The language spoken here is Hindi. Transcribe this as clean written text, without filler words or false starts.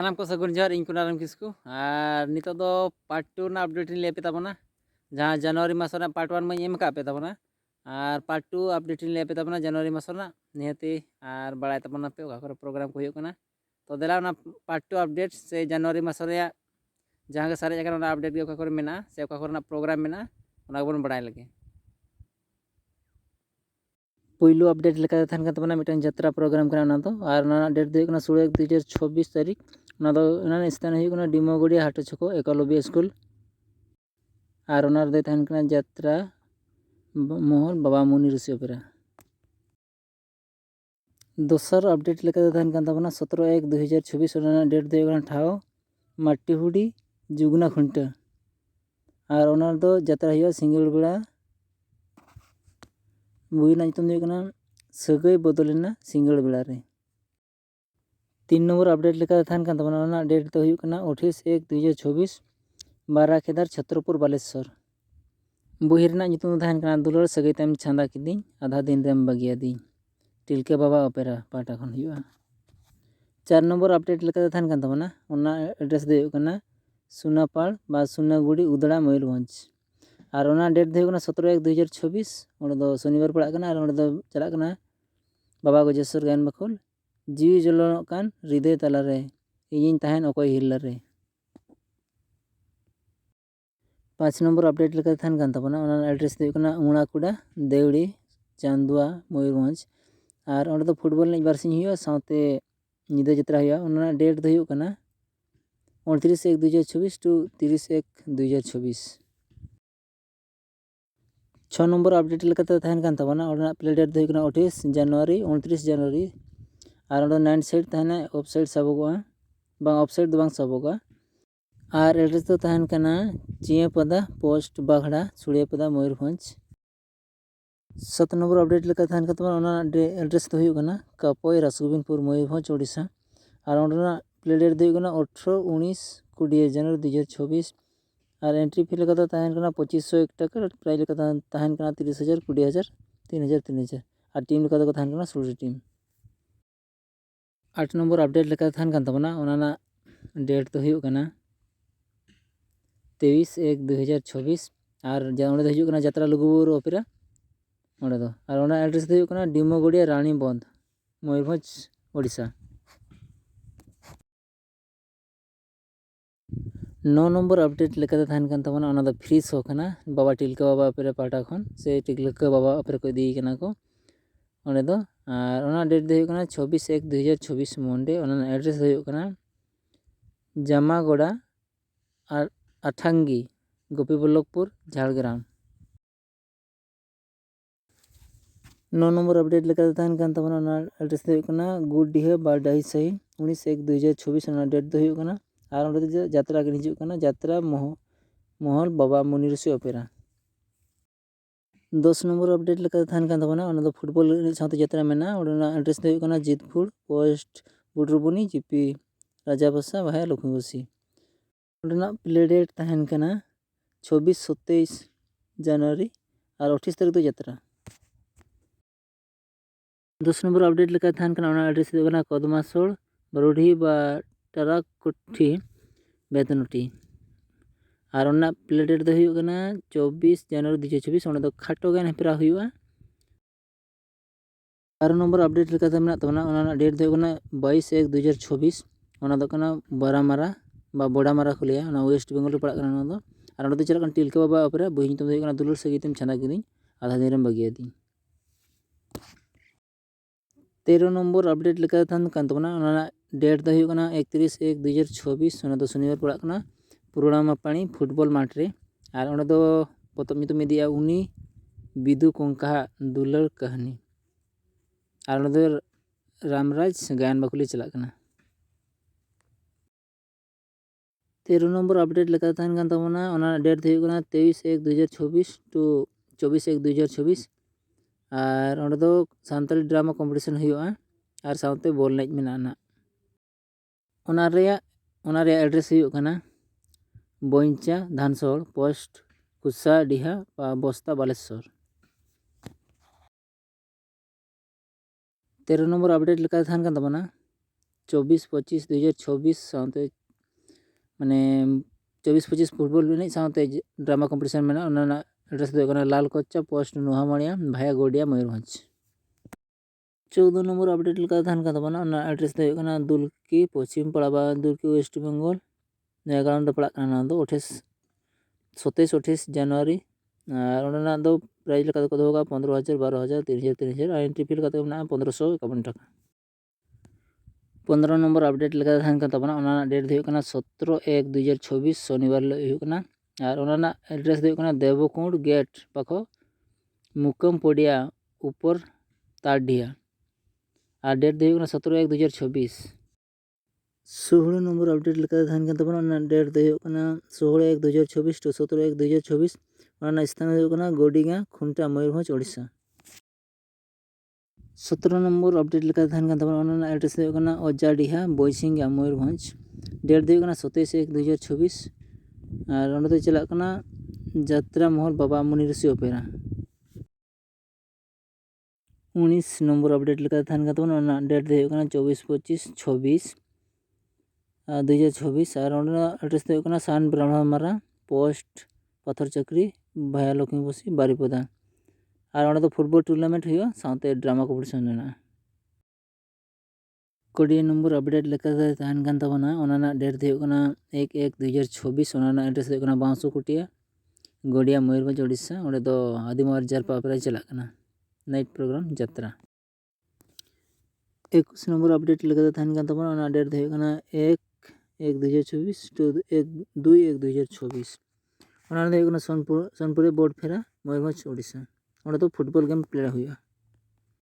सानाम को सगुन जोहार इन कुनाराम किस्कु और नितो दो पार्ट 2 ना अपडेट ले पे ताबना जहां जनवरी मास रे पार्ट 1 में एम का पे ताबना और पार्ट 2 अपडेट ले पे ताबना जनवरी मास रे निहती और बड़ाय ताबना पे ओका करे प्रोग्राम को हुयो कना तो देला ना पार्ट 2 अपडेट से जनवरी मास रे जहां के सारे जगह ना अपडेट ओका करे मेना से ओका करे ना प्रोग्राम मेना ओना बन बड़ाय लगे पहिलो अपडेट लेका थान का तबना मिटन यात्रा प्रोग्राम कना तो और ना डेट दे कना 16/1/2026 तारीख ना तो ना स्थान हुई कना डिमोगुड़िया हाटो छको एकलव्य स्कूल और ओनार दे थान कना यात्रा मोहल बाबा मुनि ऋषि ओपेरा दोसर अपडेट लेका थान का तबना 17/1/2026 ओना डेट दे कना ठाव माटीहुडी जुगना खुंटा और ओनार दो यात्रा हुई सिंगल बेड़ा बुई ना नितुम दे कना सगई बदलेना सिंगल बेड़ा रे 3 नंबर अपडेट लेका थान का तबना ओना डेट तो हुई कना 28/1/2026 बाराखेदार छत्रपुर बालेश्वर बुही रेना नितुम थान कना दुलर सगई तम छांदा किदी आधा दिन रेम बगिया दी टिलके बाबा ओपेरा पाटा खन हुआ 4 नंबर अपडेट लेका थान का तबना ओना एड्रेस दे कना सुनापाड़ बा सुनागुड़ी उदड़ा मयूरभंज और ओना डेट दे कना 17/1/2026 ओंडे दो शनिवार पड़ा कना और ओंडे दो चला कना बाबा गजेश्वर गायन बखोल जीवी जलन कान हृदय तला रे इᱧ तहन अकोय हिल्ला रे 5 नंबर अपडेट लेका थान कान तबना ओना एड्रेस दे कना उणाकुड़ा देवड़ी चांदुआ मयूरभंज और ओंडे दो फुटबॉल ने बारसिंग हुआ साथे निदा जत्रा हुआ ओना डेट दे हुआ कना 29/1/2026 टू 30/1/2026 6 नंबर अपडेट लेका थान कान तबना ओना प्ले डेट दे कना 28 जनवरी 29 जनवरी और ओंडे 9 साइड तहना ऑफसाइड सबोगा बांग ऑफसाइड दो बांग सबोगा और एड्रेस तो तहन कना चियापदा पोस्ट बाघड़ा सुड़ियापदा मयूरभंज 7 नंबर अपडेट लेका थान का तबना ओना एड्रेस तो हुई कना कपय रसगोविंदपुर मयूरभंज ओडिशा और ओंडना प्ले डेट दे कना 18 19 20 जनवरी 2026 और एंट्री फी लेका तहन कना 2501 टाका प्राइस लेका तहन कना 30,000 20,000 3,000 3,000 और टीम लेका तहन कना 16 टीम 8 नंबर अपडेट लेका थान कान तबना ओना डेट तो हुई कना 23/1/2026 और ओंडे दो हुई कना यात्रा लुगुबुरु ओपेरा ओंडे दो और ओना एड्रेस दो हुई कना डिमोगुड़िया रानी बंद मयूरभंज ओडिशा 9 नंबर अपडेट लेका थान कान तबना ओना दो फ्री शो कना बाबा टिलका बाबा ओपेरा पाटा खन से टिलका बाबा ओपेरा को दी कना को ओंडे दो और ओना डेट दो हुई कना 26/1/2026 मंडे ओना एड्रेस दो हुई कना जामागोड़ा और अठांगी गोपीबल्लभपुर झाड़ग्राम 9 नंबर अपडेट लेका थान कान तबना ओना एड्रेस दो हुई कना गुडडीहा बारडाही सही 19/1/2026 ओना डेट दो हुई कना और ओंडे दो यात्रा के हिजुग कना यात्रा महल बाबा मुनि ऋषि ओपेरा 10 नंबर अपडेट लेका थान कान तबना ओना दो फुटबॉल साथे यात्रा मेना ओना एड्रेस दो हुई कना जितपुर पोस्ट बुडरुबुनी जीपी राजाबसा भाया लक्ष्मीबसी ओंडना प्ले डेट तहन कना 26-27 जनवरी और 28 तारीख दो यात्रा 10 नंबर अपडेट लेका थान कना ओना एड्रेस दो कना कदमासोड़ बरोडी बा टराकुठी बेतनटी और ओना प्ले डेट दो हुई कना 24 जनवरी 2026 ओंडे दो खाटो गान हेपरा हुआ 12 नंबर अपडेट लेका मेना तबना ओना डेट दो हुई कना 22/1/2026 ओना दो कना बारामारा बा बोडामारा को लिया ओना वेस्ट बेंगल पड़ा कना ओना दो और ओंडे दो चला कना टिलका बाबा ओपेरा बुही नितुम दो हुई कना दुलर सगीतम छांदा किदी आधा दिन रेम बगिया दी 13 नंबर अपडेट लेका थान कान तबना ओना डेट दो हुई कना 31/1/2026 ओना दो शनिवार पड़ा कना पुराणा पानी फुटबॉल माठ रे और ओंडे दो पतम नितुम इदिया उनी बिदु कोंका दुलर कहानी और ओंडे दो रामराज गायन बाकुली चला कना 13 नंबर अपडेट लेका थान कान तबना ओना डेट दो हुई कना 23/1/2026 टू 24/1/2026 और ओंडे दो सानताली ड्रामा कॉम्पिटिशन हुआ और साथे बॉल नेज मेना ना ओना एड्रेस हुई कना बोइंचा धानसोड़ पोस्ट कुसा डीहा बस्ता बालेश्वर 13 नंबर अपडेट लेका थान कान तबना 24-25 साउते माने 24-25 फुटबॉल एनज साउते ड्रामा कॉम्पिटिशन में एड्रेस दो लाल कोच्चा पोस्ट नुहामाड़िया भाया गोडिया मयूरभंज 14 नंबर अपडेट एड्रेस दो दुलकी पश्चिम पड़ा दुलकी वेस्ट बेंगल ग्राउंड पड़ा 27-28 जनवरी और दो प्राइज को दो 15,000 12,000 3,000 3,000 और एंट्री फी 1551 टाका 15 नंबर अपडेट डेट दो 17/1/2024 शनिवार और एड्रेस दो देवकुंड गेट पाखो मुकम पड़िया ऊपर तारडिया और डेट दो 17/1/2024 16 नंबर अपडेट डेट दो 16/1/2024 to 17/1/2024 स्थान गोडिगा खुंटा Mayurbhanj Odisha 17 number update address अजाडिहा बयसिंगा मयूरभंज डेट दो 27/1/2024 और चला यात्रा महल बाबा मुनि ऋषि ओपेरा 19 नंबर अपडेट डेट दो 24-25-26 और एड्रेस दो सान ब्रह्ममारा पोस्ट पत्थर चक्री भाया लक्ष्मीबसी बारीपदा और फुटबॉल टूर्नामेंट हुआ साथ drama competition 20 number update date दो 1/1/2024 एड्रेस दो बांसो कुटिया गोडिया मयूरभंज ओडिशा और आदिमार जारपा प्राइज चला नाइट प्रोग्राम यात्रा 21 नंबर अपडेट डेट दो 1/1/2024 to 1/2/2024 सोनपुर बोर्ड फेरा मयूरभंज ओडिशा और फुटबॉल गेम प्ले हुआ।